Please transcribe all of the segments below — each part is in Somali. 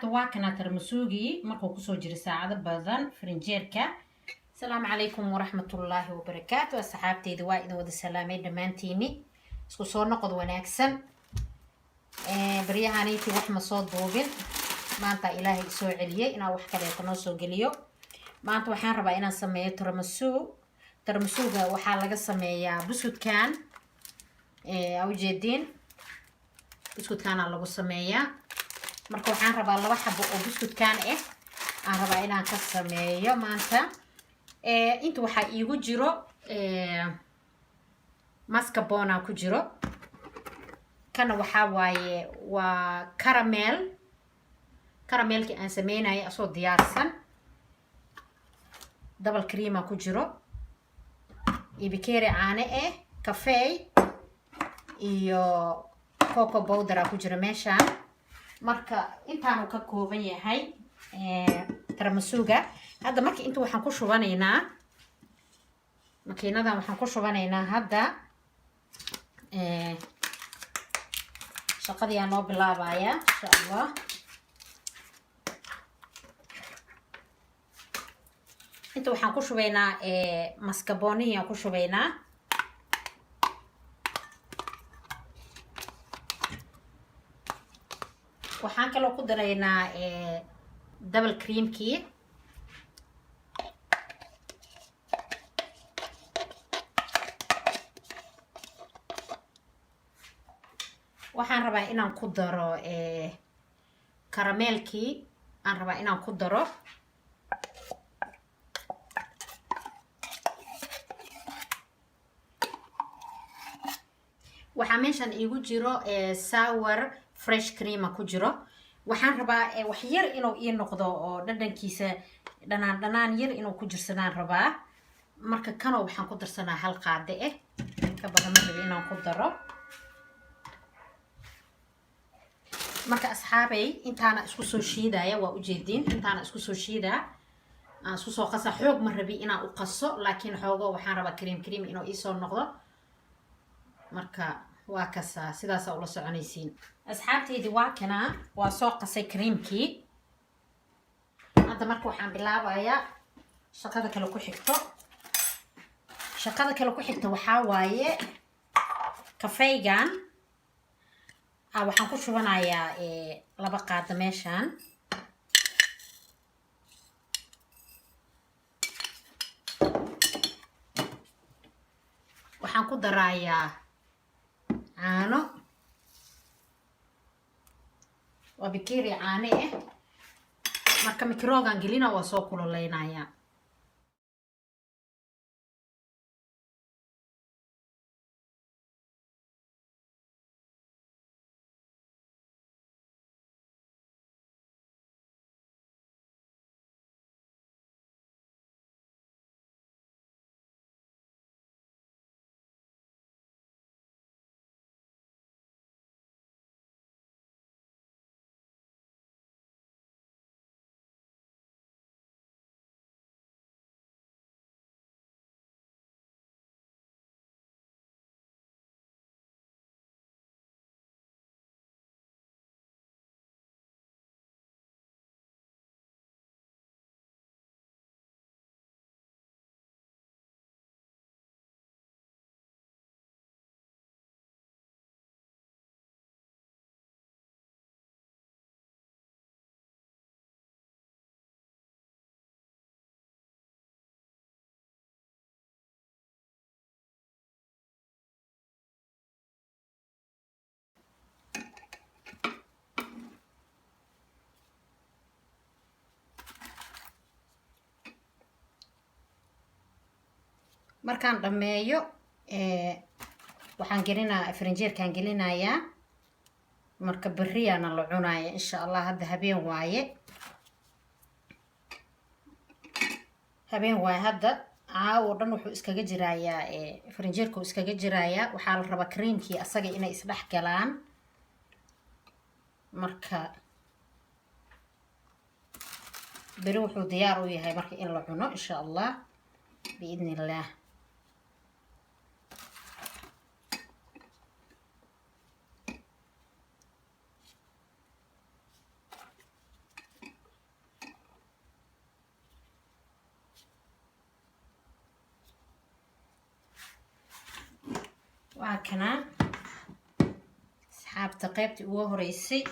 واكنا ترمسوغي مركو كسو جري ساعة بدن فرنجيركا. السلام عليكم ورحمة الله وبركاته. أصحابتي دواء إذا ود السلامي دمانتيني اسكو صور نقض وناكسن بريهانيتي وحما صوت بوبين ما أنت إلهي سوء عليا إنا وحكا ليتنوسو قليو ما أنت وحان ربا إنا نسميه ترمسوغا وحان لغا سميه بسود كان أو جدين بسود كان لغا سميه marka waxaan rabaa laba xabo oo buskudkaan aan rabaa inaan ka sameeyo maanta inta waxa iigu jiro mascarpone ku jiro kana waxa waaye waa caramelki aan sameeyay asoo diyaarsan double cream ku jiro ibikeeri caane kafee iyo cocoa powder ku jiro meeshaan marka intaanu ka kooban yahay tarmasuga hadda marka inta waxaan ku shubanaynaa makiinadan waxaan ku shubanaynaa hadda shaqadii aan noo bilaabaya insha Allah inta waxaan ku shubaynaa mascarpone aan ku shubaynaa waxaan kaloo ku daraynaa double creamkii waxaan rabaa inaan ku daro caramelkii aan rabaa inaan ku daro waxaa meeshan iigu jiro sour fresh cream ku jiro waxaan rabaa wax yar inuu ii noqdo oo dhadhankiisa dhanaan yar inuu ku jirsadaan rabaa marka kanoo waxaan ku darsanaa hal qaade ka badan ma rabi inaan ku daro marka asxaabay intaana isku soo shiidaya waa u jeedin intaana isku soo shiidaa aan isku soo qasa xoog ma rabi inaan u qaso laakiin xoogo waxaan rabaa cream inuu ii soo noqdo marka waa kasa sidaas ula soconaysiin asxaabtaydi waa kana waa soo qasay creamkii hadda marka waxaan bilaabayaa shaqada kale ku xigto waxaa waaye kafeegan waxaan ku shubanayaa laba qaado meeshaan waxaan ku darayaa caano waa bikeeri caane marka mikrogan gelina waa soo kululaynaya markaan dhameeyo waxaan gelinayaa frinjeerkaan gelinayaa marka bariyaana la cunaaya insha Allah hadda habeen waaye hadda caawo dhan wuxuu iskaga jirayaa frinjeerku iskaga jirayaa waxaa la rabaa creamkii asaga inay isdhex galaan marka bari wuxuu diyaar u yahay marka in la cuno insha Allah باذن الله وهكنا asxaabta qaybtii ugu horeysay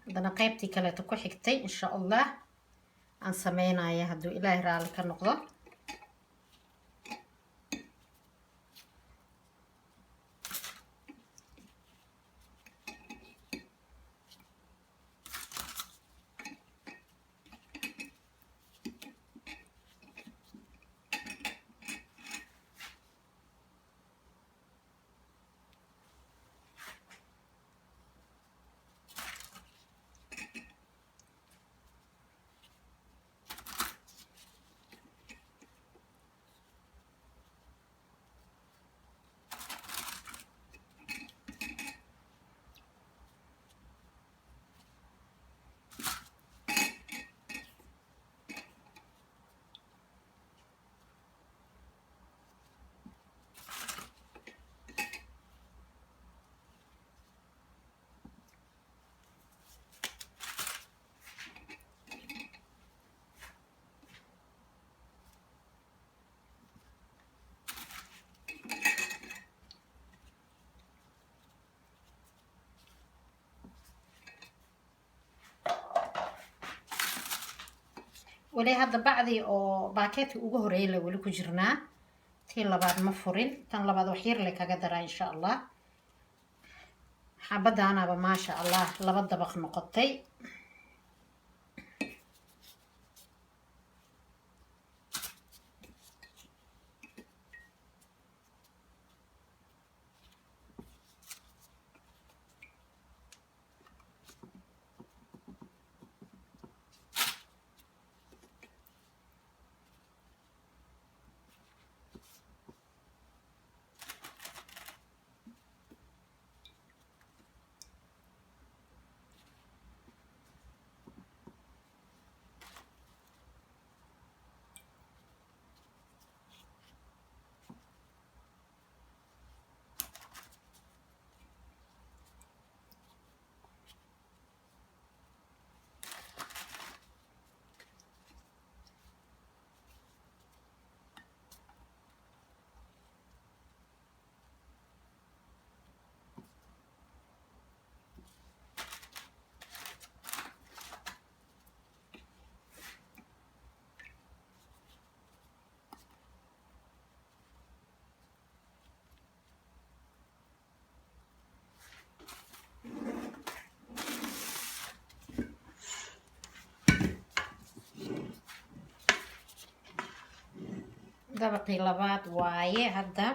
haddana qaybtii kaleeto ku xigtay insha allah aan sameynaya hadduu ilaahay raalli ka noqdo weli hadda bacdii oo baakeetkii ugu horeeyay la weli ku jirnaa tii labaad ma furin tan labaad wax yar le kaga daraa insha allah xabadaanaba maasha allah laba dabaq noqotay dabaqii labaad waaye hadda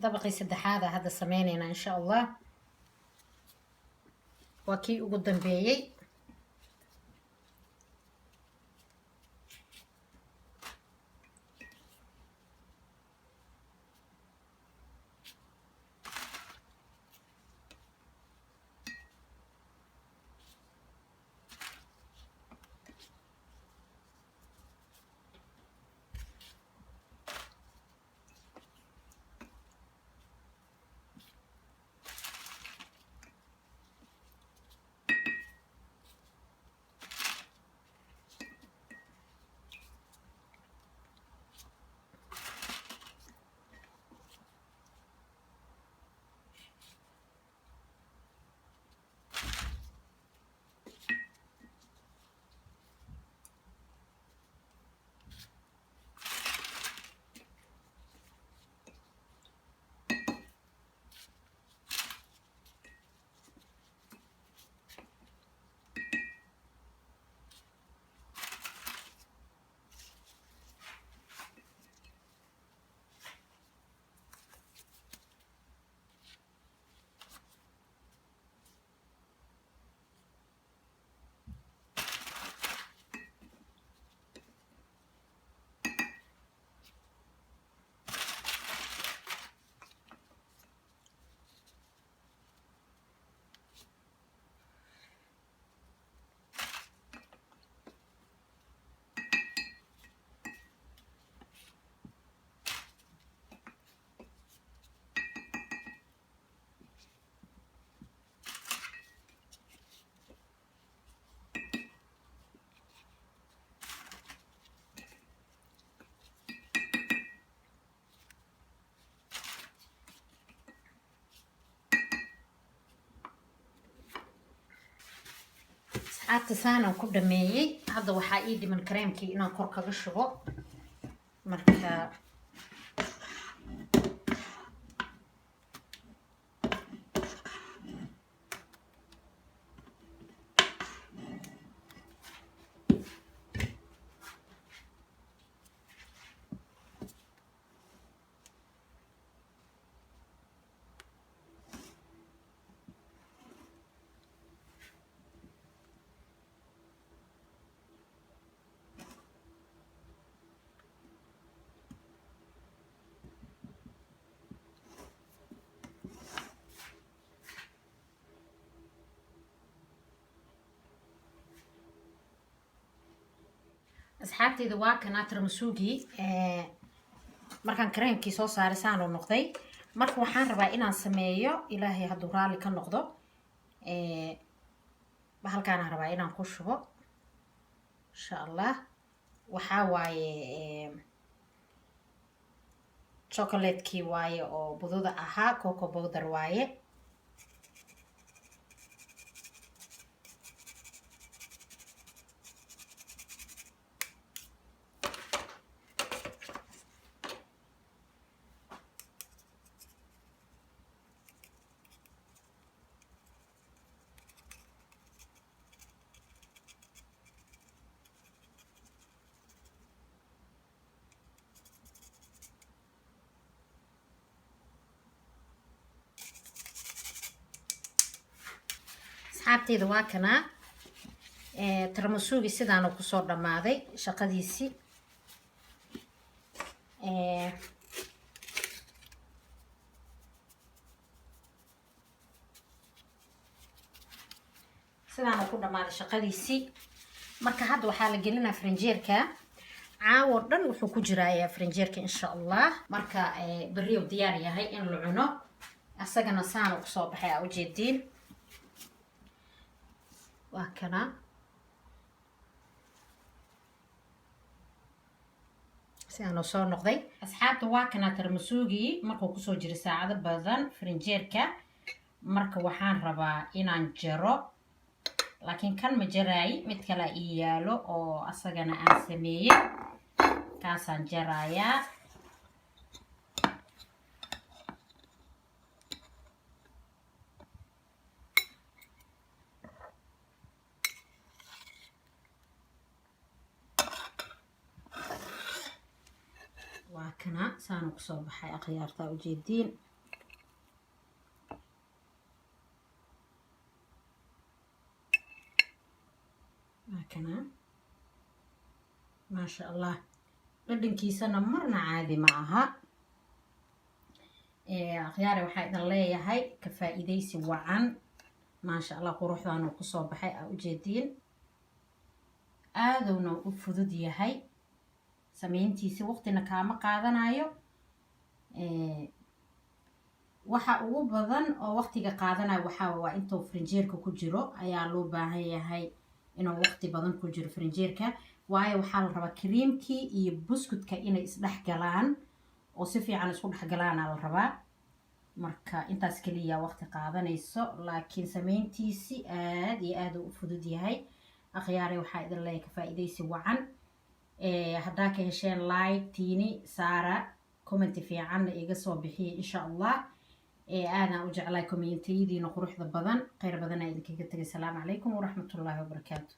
dabaqii saddexaad hadda sameynayna insha allah waa kii ugu dambeeyay. asxaabta saanan ku dhameeyay. hadda waxaa ii dhiman kareemkii inaan kor kaga shubo. marka asxaabteyda waa kana tirmisuugii markaan kareemkii soo saaray saan u noqday. marka waxaan rabaa inaan sameeyo, ilaahay hadduu raalli ka noqdo, halkaan rabaa inaan ku shubo insha allah. waxaa waaye chocolate-kii waaye oo bududa ahaa, cocoa powder waaye. asxaabteyda waa kana tirmisuugii sidaanu kusoo dhammaaday shaqadiisii. sidaanu ku dhammaaday shaqadiisii. marka hadda waxaa la gelinaa farinjeerka. caawo dhan wuxuu ku jirayaa farinjeerka insha allah. marka berriyow diyaar yahay in la cuno. asagana saanu kusoo baxay aa ujeediin. waa kana sidaanu soo noqday. asxaabta waa kana tirmisuugii markuu kusoo jiray saacado badan farinjeerka. marka waxaan rabaa inaan jaro, laakiin kan ma jaraay, mid kale ii yaalo oo asagana aan sameeyey. kaasaan jarayaa. waa kana saanu kusoo baxay akhyaartaa ujeediin. وكنا ما شاء الله dhadhankiisana marna caadi ma aha khiyaare waxaa idin leeyahay ka faa'iidaysi wacan maasha allah quruxdan uu kusoo baxay aa ujeediin aadowna u fudud yahay samayntiisi waqtina kaama qaadanayo waxa ugu badan oo waqtiga qaadanayo waxaa waa intuu frinjeerka ku jiro ayaa loo baahan yahay inuu waqti badan ku jiro frinjeerka waayo waxaa la rabaa creamkii iyo buskudka inay isdhex galaan oo si fiican isku dhex galaana la rabaa marka intaas kaliya waqti qaadanayso laakiin samayntiisi aad iyo aad u fudud yahay akhyaare waxaa idin leeyahay ka faa'iidaysi wacan haddaa ka hesheen like tiini saara comment fiicanna iga soo bixiya insha allah aadaan u jeclahay commentiyadiina quruxda badan khayr badan aa idinkaga tegay salaamu calaykum waraxmatullaahi wabarakaatu